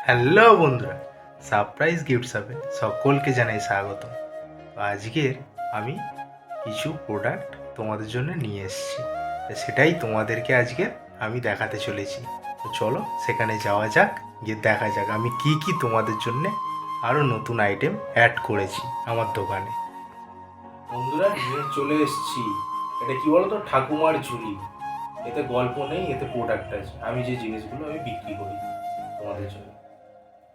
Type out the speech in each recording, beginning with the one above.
Hello বন্ধুরা, surprise gift শপে সকলকে জানাই স্বাগত। আজকের আমি কিছু প্রোডাক্ট তোমাদের জন্য নিয়ে এসেছি, সেটাই তোমাদেরকে আজকে আমি দেখাতে চলেছি। তো চলো সেখানে যাওয়া যাক, গিয়ে দেখা যাক আমি কি কি তোমাদের জন্য আরও নতুন আইটেম অ্যাড করেছি আমার দোকানে। বন্ধুরা, নিয়ে চলে এসেছি, এটা কি বলতো, ঠাকুমার ঝুলি। এতে গল্প নেই, এতে প্রোডাক্ট আছে। আমি যে জিনিসগুলো আমি বিক্রি করি তোমাদের জন্য।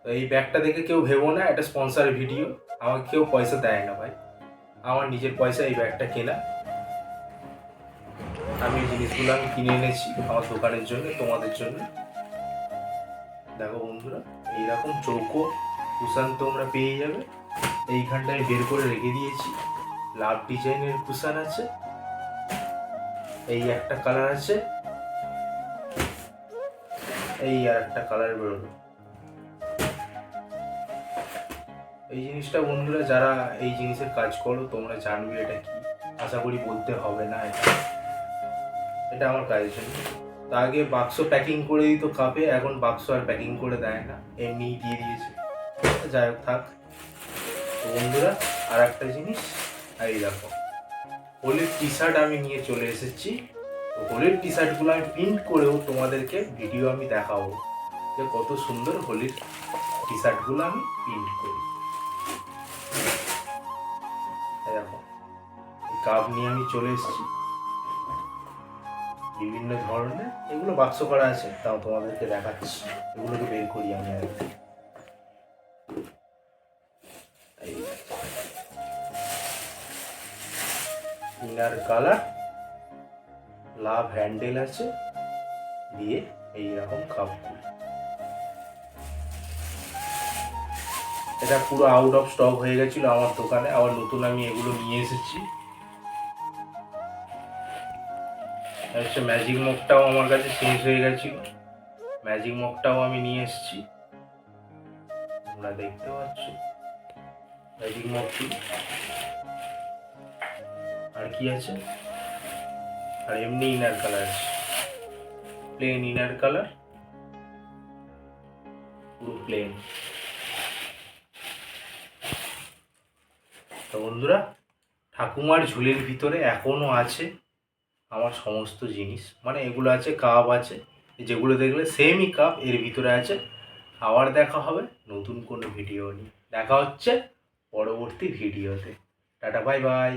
তো এই ব্যাগটা দেখে কেউ ভেবো না এটা স্পন্সর ভিডিও। আমাকে কেউ পয়সা দেয় না ভাই, আমার নিজের পয়সা এই ব্যাগটা কেনা। আমি এই জিনিসগুলো আমি কিনে এনেছি আমার দোকানের জন্য, তোমাদের জন্য। দেখো বন্ধুরা, এইরকম চৌকো কুশান তোমরা পেয়ে যাবে। এইখানটা আমি বের করে রেখে দিয়েছি। লাভ ডিজাইনের কুশান আছে, এই একটা কালার আছে, এই আর একটা কালার বেরোলো। এই জিনিসটা বন্ধুরা, যারা এই জিনিসের কাজ করো তোমরা জানবে এটা কি। আশা করি বলতে হবে না এটা আমার কাজের জন্য। তা আগে বাক্স প্যাকিং করে দিত কাপে, এখন বাক্স আর প্যাকিং করে দেয় না, এমনিই দিয়ে দিয়েছে। যাই হোক থাক। তো বন্ধুরা, আর একটা জিনিস, এই দেখো হোলির টি শার্ট আমি নিয়ে চলে এসেছি। তো হোলির টি শার্টগুলো আমি প্রিন্ট করেও তোমাদেরকে ভিডিও আমি দেখাবো যে কত সুন্দর হোলির টি শার্টগুলো আমি প্রিন্ট করি। দেখো কাপ নিয়ে আমি চলে এসেছি বিভিন্ন ধরনের, এগুলো বাক্স করা আছে, তাও তোমাদেরকে দেখাচ্ছি। এগুলোকে বের করি আমি আর ইনার কালার, লাভ হ্যান্ডেল আছে, দিয়ে এইরকম কাপ। এটা পুরো আউট অফ স্টক হয়ে গেছিল আমার দোকানে, আবার নতুন আমি এগুলো নিয়ে এসেছি। হচ্ছে ম্যাজিক মগটাও আমার কাছে শেষ হয়ে গেছিল, ম্যাজিক মগটাও আমি নিয়ে এসেছি, তোমরা দেখতে পাচ্ছ ম্যাজিক মগটি। আর কি আছে, আর এমনি ইনার কালার আছে, প্লেন ইনার কালার, পুরো প্লেন। তো বন্ধুরা, ঠাকুমার ঝুলির ভিতরে এখনো আছে আমার সমস্ত জিনিস, মানে এগুলো আছে, কাপ আছে, যেগুলো দেখলে সেমই কাপ এর ভিতরে আছে। আবার দেখা হবে নতুন কোনো ভিডিও নিয়ে, দেখা হচ্ছে পরবর্তী ভিডিওতে। Tata, bye bye.